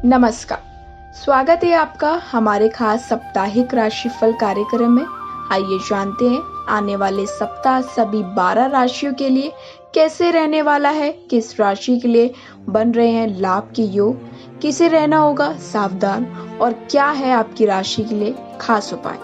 नमस्कार, स्वागत है आपका हमारे खास साप्ताहिक राशिफल कार्यक्रम में। आइए जानते हैं आने वाले सप्ताह सभी 12 राशियों के लिए कैसे रहने वाला है। किस राशि के लिए बन रहे हैं लाभ के योग, किसे रहना होगा सावधान और क्या है आपकी राशि के लिए खास उपाय।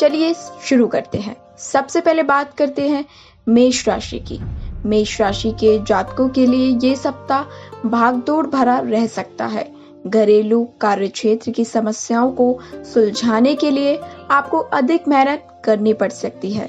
चलिए शुरू करते हैं। सबसे पहले बात करते हैं मेष राशि की। मेष राशि के जातकों के लिए ये सप्ताह भागदौड़ भरा रह सकता है। घरेलू कार्य क्षेत्र की समस्याओं को सुलझाने के लिए आपको अधिक मेहनत करनी पड़ सकती है।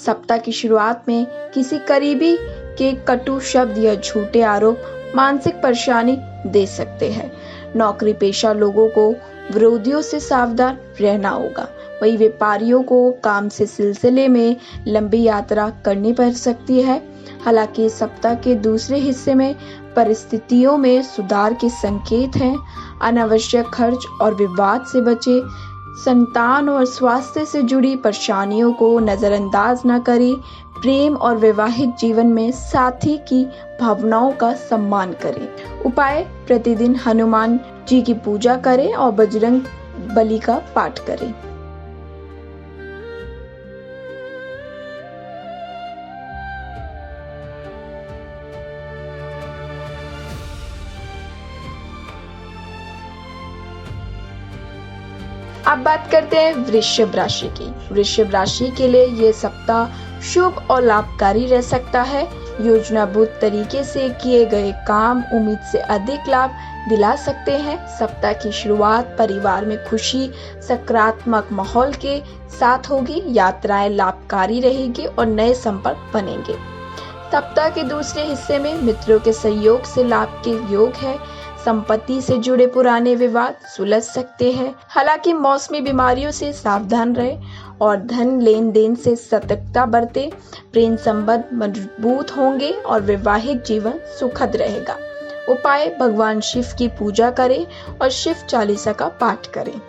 सप्ताह की शुरुआत में किसी करीबी के कटु शब्द या झूठे आरोप मानसिक परेशानी दे सकते हैं। नौकरी पेशा लोगों को विरोधियों से सावधान रहना होगा। वही व्यापारियों को काम से सिलसिले में लंबी यात्रा करनी पड़ सकती है। हालांकि सप्ताह के दूसरे हिस्से में परिस्थितियों में सुधार के संकेत हैं। अनावश्यक खर्च और विवाद से बचे। संतान और स्वास्थ्य से जुड़ी परेशानियों को नजरअंदाज न करें। प्रेम और वैवाहिक जीवन में साथी की भावनाओं का सम्मान करें। उपाय: प्रतिदिन हनुमान जी की पूजा करें और बजरंग बली का पाठ करें। अब बात करते हैं वृषभ राशि की। वृषभ राशि के लिए ये सप्ताह शुभ और लाभकारी रह सकता है। योजनाबद्ध तरीके से किए गए काम उम्मीद से अधिक लाभ दिला सकते हैं। सप्ताह की शुरुआत परिवार में खुशी सकारात्मक माहौल के साथ होगी। यात्राएं लाभकारी रहेगी और नए संपर्क बनेंगे। सप्ताह के दूसरे हिस्से में मित्रों के सहयोग से लाभ के योग है। संपत्ति से जुड़े पुराने विवाद सुलझ सकते हैं। हालांकि मौसमी बीमारियों से सावधान रहे और धन लेन देन से सतर्कता बरते। प्रेम संबंध मजबूत होंगे और वैवाहिक जीवन सुखद रहेगा। उपाय: भगवान शिव की पूजा करें और शिव चालीसा का पाठ करें।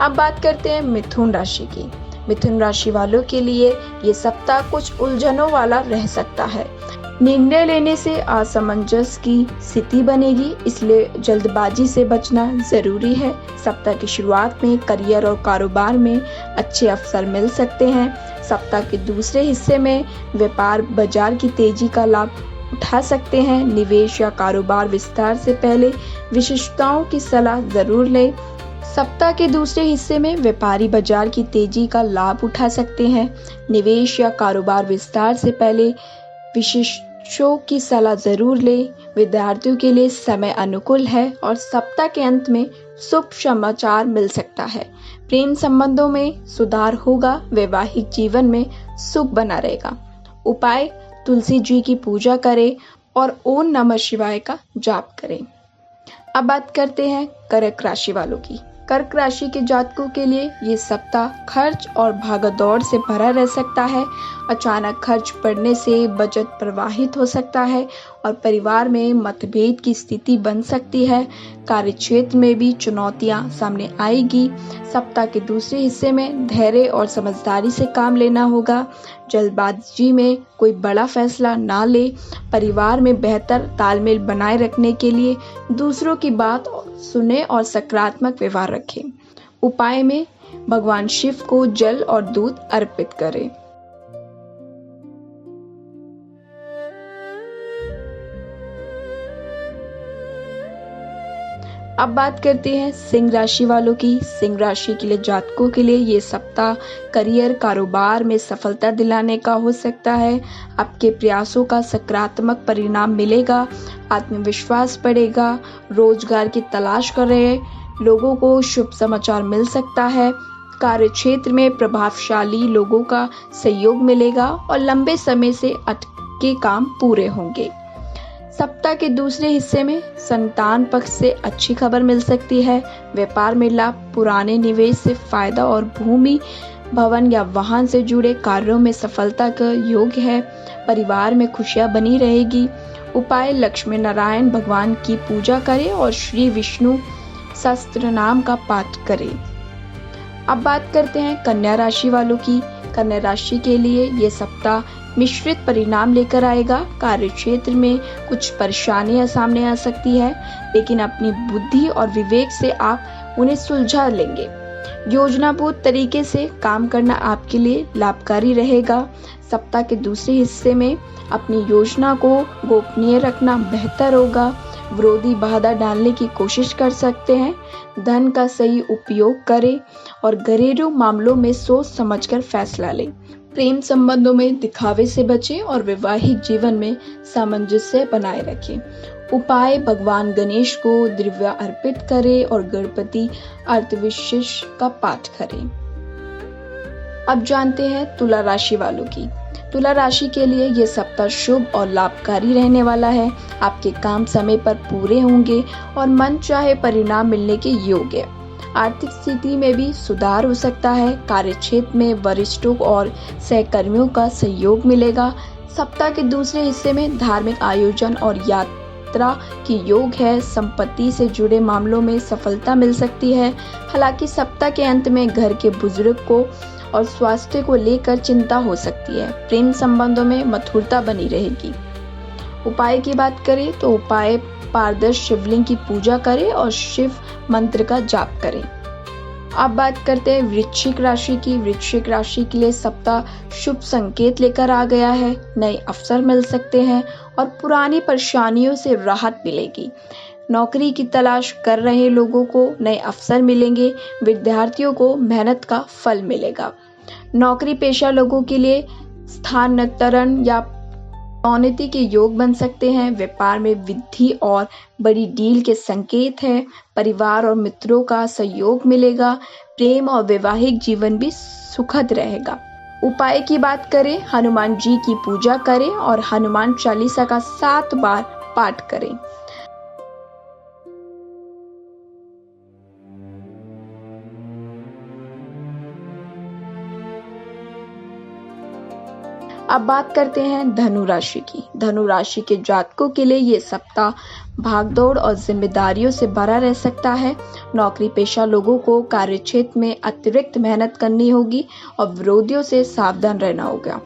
अब बात करते हैं मिथुन राशि की। मिथुन राशि वालों के लिए ये सप्ताह कुछ उलझनों वाला रह सकता है। निर्णय लेने से असमंजस की स्थिति बनेगी, इसलिए जल्दबाजी से बचना जरूरी है। सप्ताह की शुरुआत में करियर और कारोबार में अच्छे अवसर मिल सकते हैं। सप्ताह के दूसरे हिस्से में व्यापार बाजार की तेजी का लाभ उठा सकते हैं। निवेश या कारोबार विस्तार से पहले विशेषज्ञों की सलाह जरूर लें। सप्ताह के दूसरे हिस्से में व्यापारी बाजार की तेजी का लाभ उठा सकते हैं। निवेश या कारोबार विस्तार से पहले विशेषज्ञों की सलाह जरूर लें। विद्यार्थियों के लिए समय अनुकूल है और सप्ताह के अंत में शुभ समाचार मिल सकता है। प्रेम संबंधों में सुधार होगा। वैवाहिक जीवन में सुख बना रहेगा। उपाय: तुलसी जी की पूजा करें और ओम नमः शिवाय का जाप करें। अब बात करते हैं कर्क राशि वालों की। कर्क राशि के जातकों के लिए ये सप्ताह खर्च और भागदौड़ से भरा रह सकता है। अचानक खर्च बढ़ने से बचत प्रभावित हो सकता है और परिवार में मतभेद की स्थिति बन सकती है। कार्य क्षेत्र में भी चुनौतियां सामने आएगी। सप्ताह के दूसरे हिस्से में धैर्य और समझदारी से काम लेना होगा। जल्दबाजी में कोई बड़ा फैसला ना ले। परिवार में बेहतर तालमेल बनाए रखने के लिए दूसरों की बात सुने और सकारात्मक व्यवहार रखें। उपाय में भगवान शिव को जल और दूध अर्पित करें। अब बात करते हैं सिंह राशि वालों की। सिंह राशि के लिए जातकों के लिए ये सप्ताह करियर कारोबार में सफलता दिलाने का हो सकता है। आपके प्रयासों का सकारात्मक परिणाम मिलेगा। आत्मविश्वास बढ़ेगा। रोजगार की तलाश कर रहे लोगों को शुभ समाचार मिल सकता है। कार्य क्षेत्र में प्रभावशाली लोगों का सहयोग मिलेगा और लंबे समय से अटके काम पूरे होंगे। सप्ताह के दूसरे हिस्से में संतान पक्ष से अच्छी खबर मिल सकती है। व्यापार में लाभ, पुराने निवेश से फायदा और भूमि भवन या वाहन से जुड़े कार्यों में सफलता का योग है। परिवार में खुशियां बनी रहेगी। उपाय: लक्ष्मी नारायण भगवान की पूजा करें और श्री विष्णु सहस्त्र नाम का पाठ करें। अब बात करते हैं कन्या राशि वालों की। कन्या राशि के लिए ये सप्ताह मिश्रित परिणाम लेकर आएगा। कार्य क्षेत्र में कुछ परेशानियां सामने आ सकती है, लेकिन अपनी बुद्धि और विवेक से आप उन्हें सुलझा लेंगे। योजनाबद्ध तरीके से काम करना आपके लिए लाभकारी रहेगा। सप्ताह के दूसरे हिस्से में अपनी योजना को गोपनीय रखना बेहतर होगा। विरोधी बाधा डालने की कोशिश कर सकते हैं। धन का सही उपयोग करें और घरेलू मामलों में सोच समझकर फैसला लें। प्रेम संबंधों में दिखावे से बचें और वैवाहिक जीवन में सामंजस्य बनाए रखें। उपाय: भगवान गणेश को द्रव्य अर्पित करें और गणपति अष्टविनायक का पाठ करें। अब जानते हैं तुला राशि वालों की। तुला राशि के लिए ये सप्ताह शुभ और लाभकारी रहने वाला है। आपके काम समय पर पूरे होंगे और मन चाहे परिणाम मिलने के योग्य है। आर्थिक स्थिति में भी सुधार हो सकता है। कार्यक्षेत्र में वरिष्ठों और सहकर्मियों का सहयोग मिलेगा। सप्ताह के दूसरे हिस्से में धार्मिक आयोजन और यात्रा की योग है। संपत्ति से जुड़े मामलों में सफलता मिल सकती है। हालांकि सप्ताह के अंत में घर के बुजुर्ग को और स्वास्थ्य को लेकर चिंता हो सकती है। प्रेम संबंधों में मधुरता बनी रहेगी। उपाय की बात करें तो उपाय: पारदर्शी शिवलिंग की पूजा करें और शिव मंत्र का जाप करें। अब बात करते हैं वृश्चिक राशि की। वृश्चिक राशि के लिए सप्ताह शुभ संकेत लेकर आ गया है। नए अवसर मिल सकते हैं और पुरानी परेशानियों से राहत मिलेगी। नौकरी की तलाश कर रहे लोगों को नए अवसर मिलेंगे। विद्यार्थियों को मेहनत का फल मिलेगा। नौकरी पेशा लोगों के लिए स्थानांतरण या उन्नति के योग बन सकते हैं। व्यापार में वृद्धि और बड़ी डील के संकेत है। परिवार और मित्रों का सहयोग मिलेगा। प्रेम और वैवाहिक जीवन भी सुखद रहेगा। उपाय की बात करें, हनुमान जी की पूजा करें और हनुमान चालीसा का 7 बार पाठ करें। अब बात करते हैं धनु राशि की। धनु राशि के जातकों के लिए ये सप्ताह भागदौड़ और जिम्मेदारियों से भरा रह सकता है। नौकरी पेशा लोगों को कार्यक्षेत्र में अतिरिक्त मेहनत करनी होगी और विरोधियों से सावधान रहना होगा।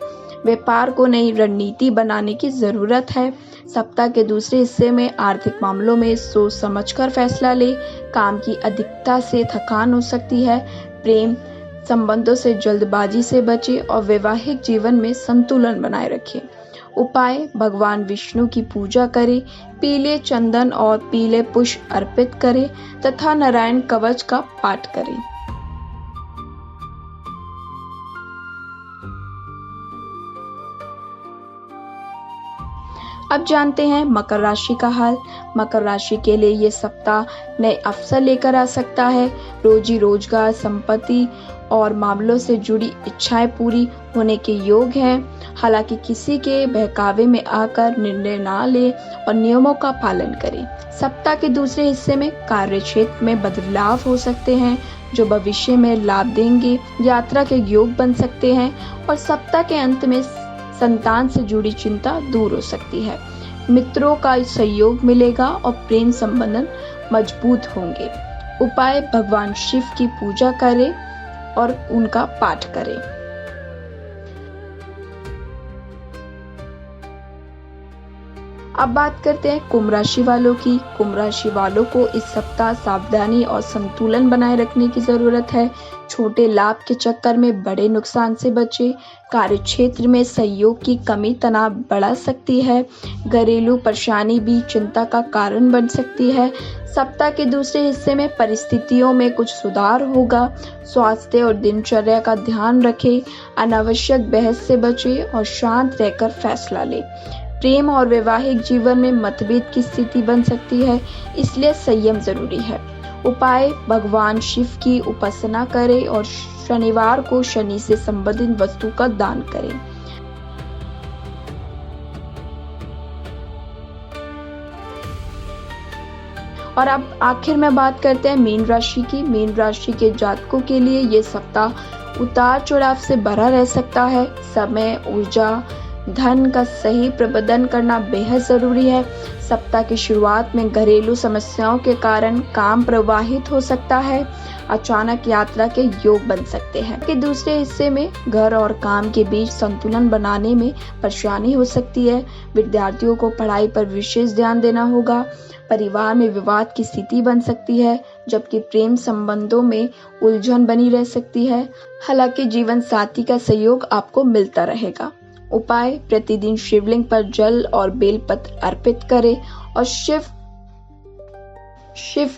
व्यापार को नई रणनीति बनाने की जरूरत है। सप्ताह के दूसरे हिस्से में आर्थिक मामलों में सोच समझकर फैसला ले। काम की अधिकता से थकान हो सकती है। प्रेम संबंधों से जल्दबाजी से बचें और वैवाहिक जीवन में संतुलन बनाए रखें। उपाय: भगवान विष्णु की पूजा करें, पीले चंदन और पीले पुष्प अर्पित करें तथा नारायण कवच का पाठ करें। अब जानते हैं मकर राशि का हाल। मकर राशि के लिए ये सप्ताह नए अवसर लेकर आ सकता है। रोजी रोजगार, संपत्ति और मामलों से जुड़ी इच्छाएं पूरी होने के योग हैं। हालांकि किसी के बहकावे में आकर निर्णय ना लें और नियमों का पालन करें। सप्ताह के दूसरे हिस्से में कार्य क्षेत्र में बदलाव हो सकते हैं जो भविष्य में लाभ देंगे। यात्रा के योग बन सकते हैं और सप्ताह के अंत में संतान से जुड़ी चिंता दूर हो सकती है। मित्रों का सहयोग मिलेगा और प्रेम संबंध मजबूत होंगे। उपाय: भगवान शिव की पूजा करें और उनका पाठ करें। अब बात करते हैं कुंभ राशि वालों की। कुंभ राशि वालों को इस सप्ताह सावधानी और संतुलन बनाए रखने की जरूरत है। छोटे लाभ के चक्कर में बड़े नुकसान से बचें। कार्य क्षेत्र में सहयोग की कमी तनाव बढ़ा सकती है। घरेलू परेशानी भी चिंता का कारण बन सकती है। सप्ताह के दूसरे हिस्से में परिस्थितियों में कुछ सुधार होगा। स्वास्थ्य और दिनचर्या का ध्यान रखें। अनावश्यक बहस से बचें और शांत रहकर फैसला लें। प्रेम और वैवाहिक जीवन में मतभेद की स्थिति बन सकती है, इसलिए संयम जरूरी है। उपाय: भगवान शिव की उपासना करें और शनिवार को शनि से संबंधित वस्तु का दान करें। और अब आखिर में बात करते हैं मीन राशि की। मीन राशि के जातकों के लिए ये सप्ताह उतार चढ़ाव से भरा रह सकता है। समय, ऊर्जा, धन का सही प्रबंधन करना बेहद जरूरी है। सप्ताह की शुरुआत में घरेलू समस्याओं के कारण काम प्रवाहित हो सकता है। अचानक यात्रा के योग बन सकते हैं कि दूसरे हिस्से में घर और काम के बीच संतुलन बनाने में परेशानी हो सकती है। विद्यार्थियों को पढ़ाई पर विशेष ध्यान देना होगा। परिवार में विवाद की स्थिति बन सकती है, जबकि प्रेम संबंधों में उलझन बनी रह सकती है। हालांकि जीवन साथी का सहयोग आपको मिलता रहेगा। उपाय: प्रतिदिन शिवलिंग पर जल और बेलपत्र अर्पित करें और शिव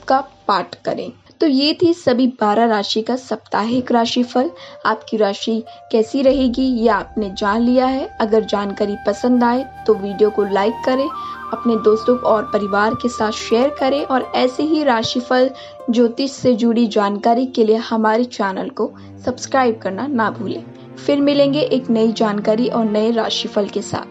का पाठ करें। तो ये थी सभी 12 राशि का साप्ताहिक राशिफल। आपकी राशि कैसी रहेगी ये आपने जान लिया है। अगर जानकारी पसंद आए तो वीडियो को लाइक करें, अपने दोस्तों और परिवार के साथ शेयर करें और ऐसे ही राशिफल, ज्योतिष से जुड़ी जानकारी के लिए हमारे चैनल को सब्सक्राइब करना ना भूलें। फिर मिलेंगे एक नई जानकारी और नए राशिफल के साथ।